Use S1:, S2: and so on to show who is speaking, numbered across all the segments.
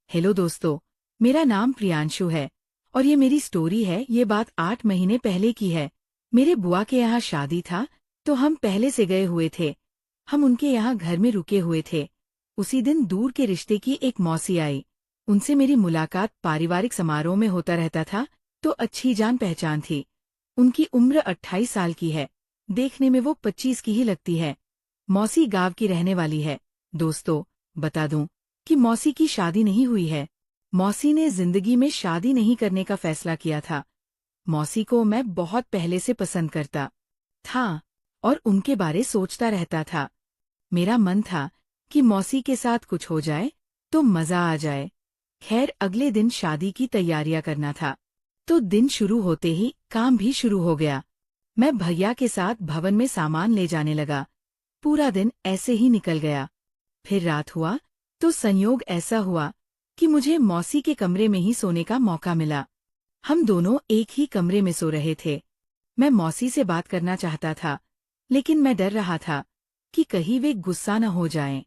S1: Hello दोस्तों, मेरा नाम प्रियांशु है और ये मेरी स्टोरी है। ये बात 8 महीने पहले की है। मेरे बुआ के यहाँ शादी था तो हम पहले से गए हुए थे। हम उनके यहाँ घर में रुके हुए थे। उसी दिन दूर के रिश्ते की एक मौसी आई। उनसे मेरी मुलाकात पारिवारिक समारोह में होता रहता था तो अच्छी जान पहचान थी। उनकी उम्र 28 साल की है। देखने में वो 25 की ही लगती है। मौसी गांव की रहने वाली है। दोस्तों, बता दूं कि मौसी की शादी नहीं हुई है। मौसी ने जिंदगी में शादी नहीं करने का फैसला किया था। मौसी को मैं बहुत पहले से पसंद करता था और उनके बारे सोचता रहता था। मेरा मन था कि मौसी के साथ कुछ हो जाए तो मजा आ जाए। खैर, अगले दिन शादी की तैयारियां करना था तो दिन शुरू होते ही काम भी शुरू हो गया। मैं भैया के साथ भवन में सामान ले जाने लगा। पूरा दिन ऐसे ही निकल गया। फिर रात हुआ तो संयोग ऐसा हुआ कि मुझे मौसी के कमरे में ही सोने का मौका मिला। हम दोनों एक ही कमरे में सो रहे थे। मैं मौसी से बात करना चाहता था, लेकिन मैं डर रहा था कि कहीं वे गुस्सा न हो जाएं।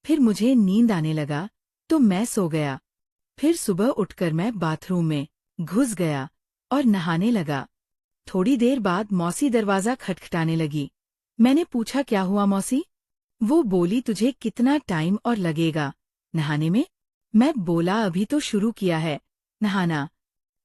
S1: फिर मुझे नींद आने लगा तो मैं सो गया। फिर सुबह उठकर मैं बाथरूम में घुस गया और नहाने लगा। थोड़ी देर बाद मौसी दरवाजा खटखटाने लगी। मैंने पूछा, क्या हुआ मौसी? वो बोली, तुझे कितना टाइम और लगेगा नहाने में? मैं बोला, अभी तो शुरू किया है नहाना।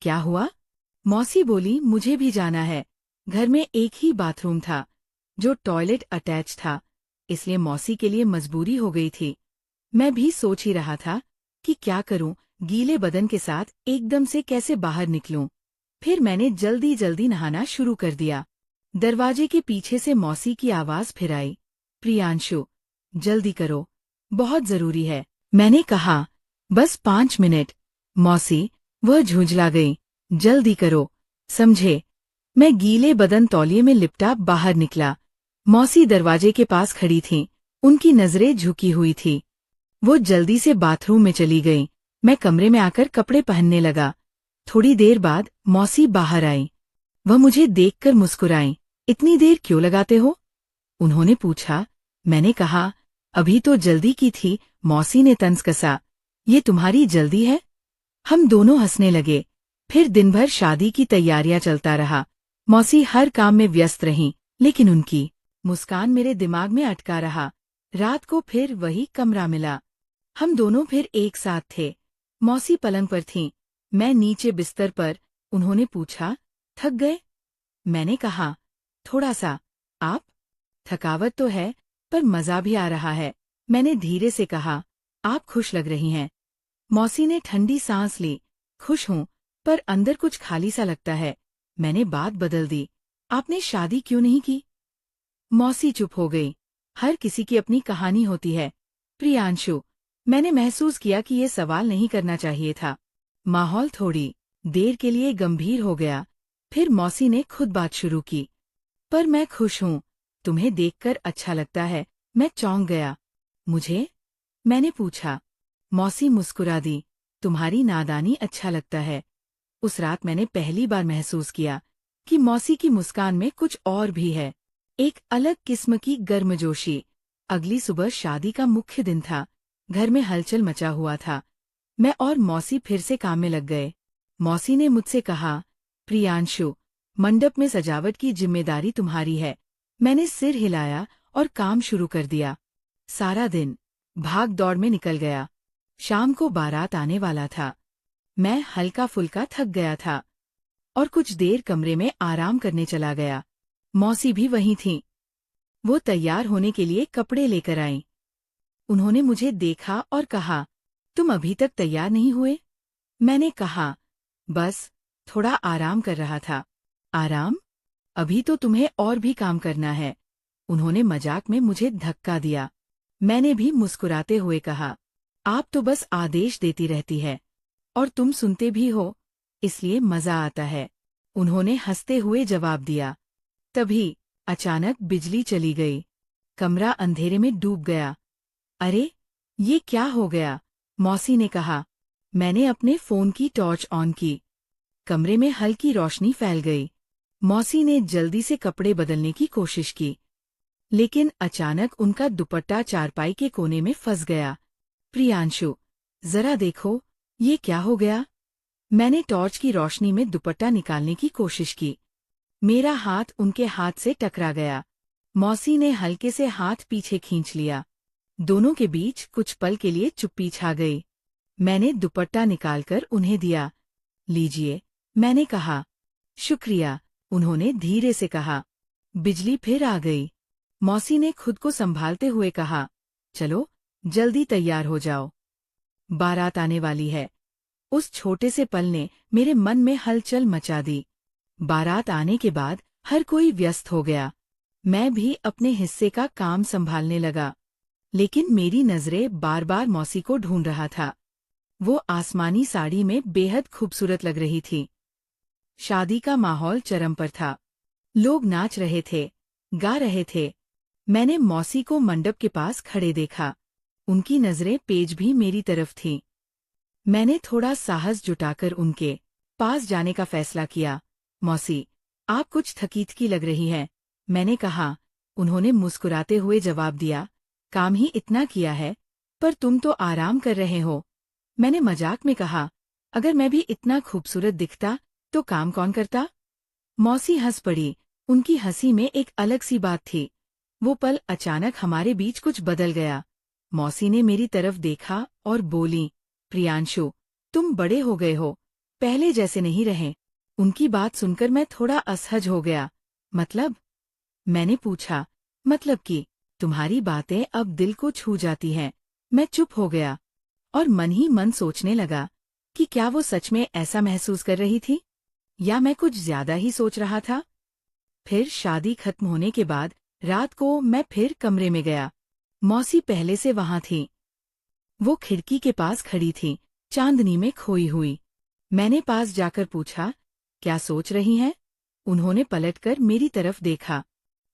S1: क्या हुआ? मौसी बोली, मुझे भी जाना है। घर में एक ही बाथरूम था जो टॉयलेट अटैच था, इसलिए मौसी के लिए मजबूरी हो गई थी। मैं भी सोच ही रहा था कि क्या करूं, गीले बदन के साथ एकदम से कैसे बाहर निकलूं। फिर मैंने जल्दी जल्दी नहाना शुरू कर दिया। दरवाजे के पीछे से मौसी की आवाज फिर आई, प्रियांशु, जल्दी करो, बहुत जरूरी है। मैंने कहा, बस 5 मिनट। मौसी, वह झुंझला गई, जल्दी करो, समझे? मैं गीले बदन तौलिए में लिपटा बाहर निकला। मौसी दरवाजे के पास खड़ी थीं, उनकी नजरें झुकी हुई थी। वो जल्दी से बाथरूम में चली गईं। मैं कमरे में आकर कपड़े पहनने लगा। थोड़ी देर बाद मौसी बाहर आई। वह मुझे देखकर मुस्कुराईं। इतनी देर क्यों लगाते हो? उन्होंने पूछा। मैंने कहा, अभी तो जल्दी की थी। मौसी ने तंज कसा, ये तुम्हारी जल्दी है? हम दोनों हंसने लगे। फिर दिन भर शादी की तैयारियां चलता रहा। मौसी हर काम में व्यस्त रहीं, लेकिन उनकी मुस्कान मेरे दिमाग में अटका रहा। रात को फिर वही कमरा मिला। हम दोनों फिर एक साथ थे। मौसी पलंग पर थीं, मैं नीचे बिस्तर पर। उन्होंने पूछा, थक गए? मैंने कहा, थोड़ा सा। आप? थकावट तो है, पर मजा भी आ रहा है। मैंने धीरे से कहा, आप खुश लग रही हैं। मौसी ने ठंडी सांस ली। खुश हूं, पर अंदर कुछ खाली सा लगता है। मैंने बात बदल दी, आपने शादी क्यों नहीं की? मौसी चुप हो गई। हर किसी की अपनी कहानी होती है प्रियांशु। मैंने महसूस किया कि ये सवाल नहीं करना चाहिए था। माहौल थोड़ी देर के लिए गंभीर हो गया। फिर मौसी ने खुद बात शुरू की, पर मैं खुश हूं, तुम्हें देखकर अच्छा लगता है। मैं चौंक गया। मुझे? मैंने पूछा। मौसी मुस्कुरा दी, तुम्हारी नादानी अच्छा लगता है। उस रात मैंने पहली बार महसूस किया कि मौसी की मुस्कान में कुछ और भी है, एक अलग किस्म की गर्मजोशी। अगली सुबह शादी का मुख्य दिन था। घर में हलचल मचा हुआ था। मैं और मौसी फिर से काम में लग गए। मौसी ने मुझसे कहा, प्रियांशु, मंडप में सजावट की जिम्मेदारी तुम्हारी है। मैंने सिर हिलाया और काम शुरू कर दिया। सारा दिन भाग दौड़ में निकल गया। शाम को बारात आने वाला था। मैं हल्का फुल्का थक गया था और कुछ देर कमरे में आराम करने चला गया। मौसी भी वहीं थीं। वो तैयार होने के लिए कपड़े लेकर आईं। उन्होंने मुझे देखा और कहा, तुम अभी तक तैयार नहीं हुए? मैंने कहा, बस थोड़ा आराम कर रहा था। आराम? अभी तो तुम्हें और भी काम करना है। उन्होंने मजाक में मुझे धक्का दिया। मैंने भी मुस्कुराते हुए कहा, आप तो बस आदेश देती रहती है और तुम सुनते भी हो, इसलिए मजा आता है। उन्होंने हंसते हुए जवाब दिया। तभी अचानक बिजली चली गई। कमरा अंधेरे में डूब गया। अरे, ये क्या हो गया? मौसी ने कहा। मैंने अपने फोन की टॉर्च ऑन की। कमरे में हल्की रोशनी फैल गई। मौसी ने जल्दी से कपड़े बदलने की कोशिश की, लेकिन अचानक उनका दुपट्टा चारपाई के कोने में फंस गया। प्रियांशु, जरा देखो, ये क्या हो गया? मैंने टॉर्च की रोशनी में दुपट्टा निकालने की कोशिश की। मेरा हाथ उनके हाथ से टकरा गया। मौसी ने हल्के से हाथ पीछे खींच लिया। दोनों के बीच कुछ पल के लिए चुप्पी छा गई। मैंने दुपट्टा निकालकर उन्हें दिया। लीजिए, मैंने कहा। शुक्रिया, उन्होंने धीरे से कहा। बिजली फिर आ गई। मौसी ने खुद को संभालते हुए कहा, चलो, जल्दी तैयार हो जाओ, बारात आने वाली है। उस छोटे से पल ने मेरे मन में हलचल मचा दी। बारात आने के बाद हर कोई व्यस्त हो गया। मैं भी अपने हिस्से का काम संभालने लगा। लेकिन मेरी नजरें बार बार मौसी को ढूंढ रहा था। वो आसमानी साड़ी में बेहद खूबसूरत लग रही थी। शादी का माहौल चरम पर था। लोग नाच रहे थे, गा रहे थे। मैंने मौसी को मंडप के पास खड़े देखा। उनकी नजरें पेज भी मेरी तरफ थीं। मैंने थोड़ा साहस जुटाकर उनके पास जाने का फैसला किया। मौसी, आप कुछ थकी लग रही हैं, मैंने कहा। उन्होंने मुस्कुराते हुए जवाब दिया, काम ही इतना किया है, पर तुम तो आराम कर रहे हो। मैंने मजाक में कहा, अगर मैं भी इतना खूबसूरत दिखता तो काम कौन करता? मौसी हंस पड़ी। उनकी हंसी में एक अलग सी बात थी। वो पल अचानक हमारे बीच कुछ बदल गया। मौसी ने मेरी तरफ देखा और बोली, प्रियांशु, तुम बड़े हो गए हो, पहले जैसे नहीं रहे। उनकी बात सुनकर मैं थोड़ा असहज हो गया। मतलब? मैंने पूछा। मतलब कि तुम्हारी बातें अब दिल को छू जाती हैं। मैं चुप हो गया और मन ही मन सोचने लगा कि क्या वो सच में ऐसा महसूस कर रही थी या मैं कुछ ज्यादा ही सोच रहा था। फिर शादी खत्म होने के बाद रात को मैं फिर कमरे में गया। मौसी पहले से वहां थी। वो खिड़की के पास खड़ी थी, चांदनी में खोई हुई। मैंने पास जाकर पूछा, क्या सोच रही हैं? उन्होंने पलटकर मेरी तरफ देखा।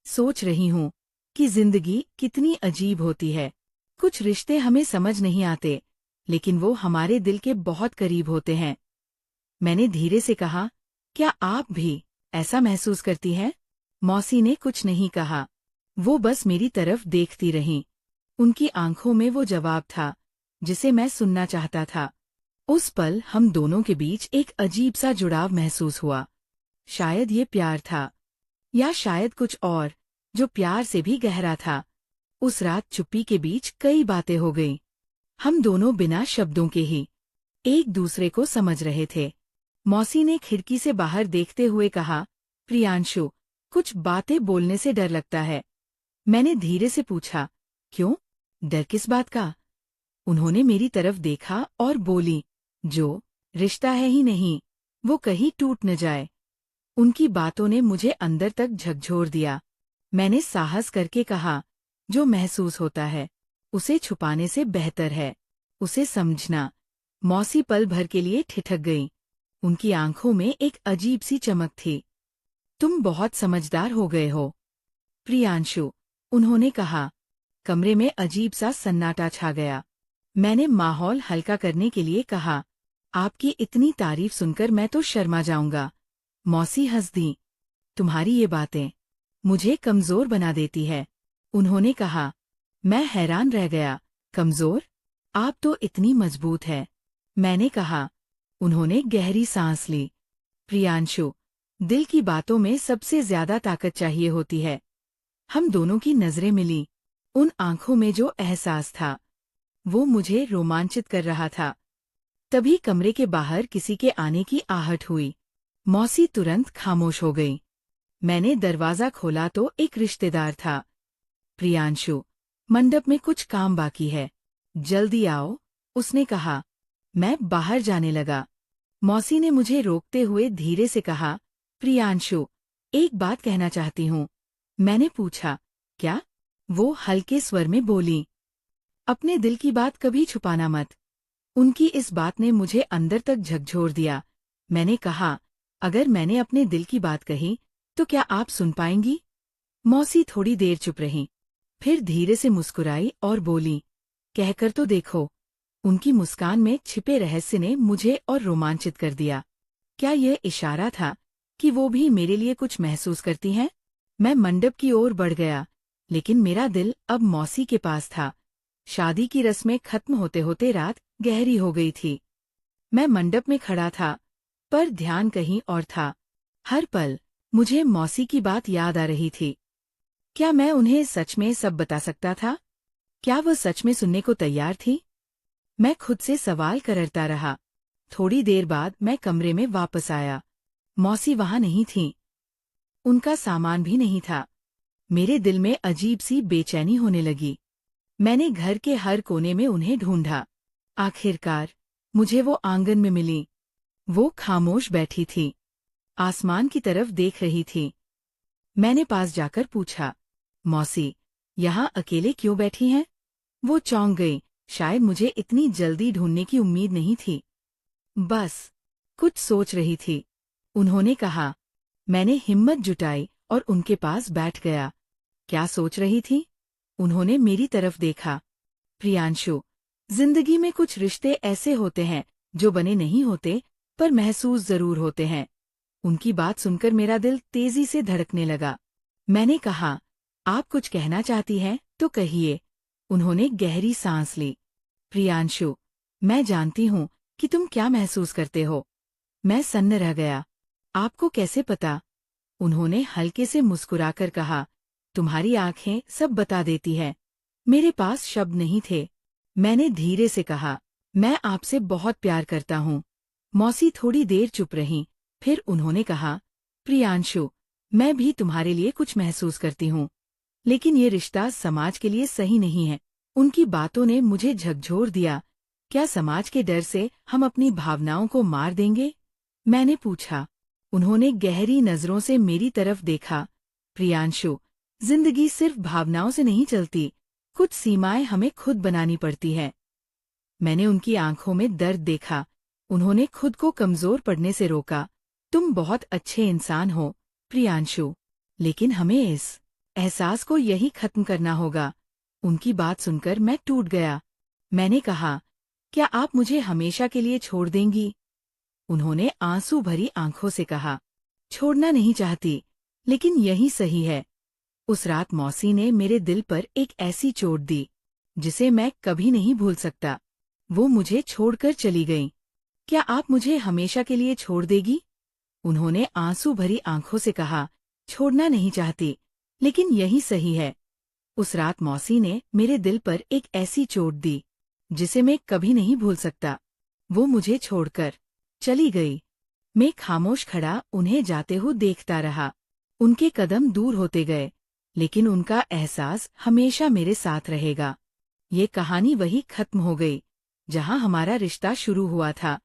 S1: सोच रही हूँ कि जिंदगी कितनी अजीब होती है। कुछ रिश्ते हमें समझ नहीं आते, लेकिन वो हमारे दिल के बहुत करीब होते हैं। मैंने धीरे से कहा, क्या आप भी ऐसा महसूस करती हैं? मौसी ने कुछ नहीं कहा। वो बस मेरी तरफ देखती रहीं। उनकी आंखों में वो जवाब था जिसे मैं सुनना चाहता था। उस पल हम दोनों के बीच एक अजीब सा जुड़ाव महसूस हुआ। शायद ये प्यार था, या शायद कुछ और जो प्यार से भी गहरा था। उस रात चुप्पी के कई कई बातें हो गईं। हम दोनों बिना शब्दों के ही एक दूसरे को समझ रहे थे। मौसी ने खिड़की से बाहर देखते हुए कहा, प्रियांशु, कुछ बातें बोलने से डर लगता है। मैंने धीरे से पूछा, क्यों? डर किस बात का? उन्होंने मेरी तरफ देखा और बोली, जो रिश्ता है ही नहीं, वो कहीं टूट न जाए। उनकी बातों ने मुझे अंदर तक झकझोर दिया। मैंने साहस करके कहा, जो महसूस होता है उसे छुपाने से बेहतर है उसे समझना। मौसी पल भर के लिए ठिठक गई। उनकी आंखों में एक अजीब सी चमक थी। तुम बहुत समझदार हो गए हो, प्रियांशु, उन्होंने कहा। कमरे में अजीब सा सन्नाटा छा गया। मैंने माहौल हल्का करने के लिए कहा, आपकी इतनी तारीफ सुनकर मैं तो शर्मा जाऊंगा। मौसी हंस दी। तुम्हारी ये बातें मुझे कमजोर बना देती है, उन्होंने कहा। मैं हैरान रह गया। कमजोर? आप तो इतनी मजबूत है, मैंने कहा। उन्होंने गहरी सांस ली। प्रियांशु, दिल की बातों में सबसे ज्यादा ताकत चाहिए होती है। हम दोनों की नजरें मिली। उन आंखों में जो एहसास था वो मुझे रोमांचित कर रहा था। तभी कमरे के बाहर किसी के आने की आहट हुई। मौसी तुरंत खामोश हो गई। मैंने दरवाजा खोला तो एक रिश्तेदार था। प्रियांशु, मंडप में कुछ काम बाकी है, जल्दी आओ, उसने कहा। मैं बाहर जाने लगा। मौसी ने मुझे रोकते हुए धीरे से कहा, प्रियांशु, एक बात कहना चाहती हूँ। मैंने पूछा, क्या? वो हल्के स्वर में बोली, अपने दिल की बात कभी छुपाना मत। उनकी इस बात ने मुझे अंदर तक झकझोर दिया। मैंने कहा, अगर मैंने अपने दिल की बात कही तो क्या आप सुन पाएंगी? मौसी थोड़ी देर चुप रहीं, फिर धीरे से मुस्कुराई और बोली, कहकर तो देखो। उनकी मुस्कान में छिपे रहस्य ने मुझे और रोमांचित कर दिया। क्या यह इशारा था कि वो भी मेरे लिए कुछ महसूस करती हैं? मैं मंडप की ओर बढ़ गया, लेकिन मेरा दिल अब मौसी के पास था। शादी की रस्में खत्म होते होते रात गहरी हो गई थी। मैं मंडप में खड़ा था, पर ध्यान कहीं और था। हर पल मुझे मौसी की बात याद आ रही थी। क्या मैं उन्हें सच में सब बता सकता था? क्या वह सच में सुनने को तैयार थी? मैं खुद से सवाल करता रहा। थोड़ी देर बाद मैं कमरे में वापस आया। मौसी वहां नहीं थीं। उनका सामान भी नहीं था। मेरे दिल में अजीब सी बेचैनी होने लगी। मैंने घर के हर कोने में उन्हें ढूंढा। आखिरकार मुझे वो आंगन में मिली। वो खामोश बैठी थी, आसमान की तरफ देख रही थी। मैंने पास जाकर पूछा, मौसी, यहाँ अकेले क्यों बैठी हैं? वो चौंक गई। शायद मुझे इतनी जल्दी ढूंढने की उम्मीद नहीं थी। बस कुछ सोच रही थी, उन्होंने कहा। मैंने हिम्मत जुटाई और उनके पास बैठ गया। क्या सोच रही थी? उन्होंने मेरी तरफ देखा। प्रियांशु, जिंदगी में कुछ रिश्ते ऐसे होते हैं जो बने नहीं होते, पर महसूस जरूर होते हैं। उनकी बात सुनकर मेरा दिल तेजी से धड़कने लगा। मैंने कहा, आप कुछ कहना चाहती हैं तो कहिए। उन्होंने गहरी सांस ली। प्रियांशु, मैं जानती हूँ कि तुम क्या महसूस करते हो। मैं सन्न रह गया। आपको कैसे पता? उन्होंने हल्के से मुस्कुराकर कहा, तुम्हारी आंखें सब बता देती है। मेरे पास शब्द नहीं थे। मैंने धीरे से कहा, मैं आपसे बहुत प्यार करता हूँ। मौसी थोड़ी देर चुप रहीं, फिर उन्होंने कहा, प्रियांशु, मैं भी तुम्हारे लिए कुछ महसूस करती हूँ, लेकिन ये रिश्ता समाज के लिए सही नहीं है। उनकी बातों ने मुझे झकझोर दिया। क्या समाज के डर से हम अपनी भावनाओं को मार देंगे? मैंने पूछा। उन्होंने गहरी नजरों से मेरी तरफ देखा। प्रियांशु, जिंदगी सिर्फ भावनाओं से नहीं चलती, कुछ सीमाएं हमें खुद बनानी पड़ती है। मैंने उनकी आंखों में दर्द देखा। उन्होंने खुद को कमजोर पड़ने से रोका। तुम बहुत अच्छे इंसान हो, प्रियांशु, लेकिन हमें इस एहसास को यही खत्म करना होगा। उनकी बात सुनकर मैं टूट गया। मैंने कहा, क्या आप मुझे हमेशा के लिए छोड़ देंगी? उन्होंने आंसू भरी आंखों से कहा, छोड़ना नहीं चाहती, लेकिन यही सही है। उस रात मौसी ने मेरे दिल पर एक ऐसी चोट दी जिसे मैं कभी नहीं भूल सकता। वो मुझे छोड़कर चली गईं। क्या आप मुझे हमेशा के लिए छोड़ देगी? उन्होंने आंसू भरी आंखों से कहा, छोड़ना नहीं चाहती, लेकिन यही सही है। उस रात मौसी ने मेरे दिल पर एक ऐसी चोट दी जिसे मैं कभी नहीं भूल सकता। वो मुझे छोड़कर चली गई। मैं खामोश खड़ा उन्हें जाते हुए देखता रहा। उनके कदम दूर होते गए, लेकिन उनका एहसास हमेशा मेरे साथ रहेगा। ये कहानी वही खत्म हो गई जहां हमारा रिश्ता शुरू हुआ था।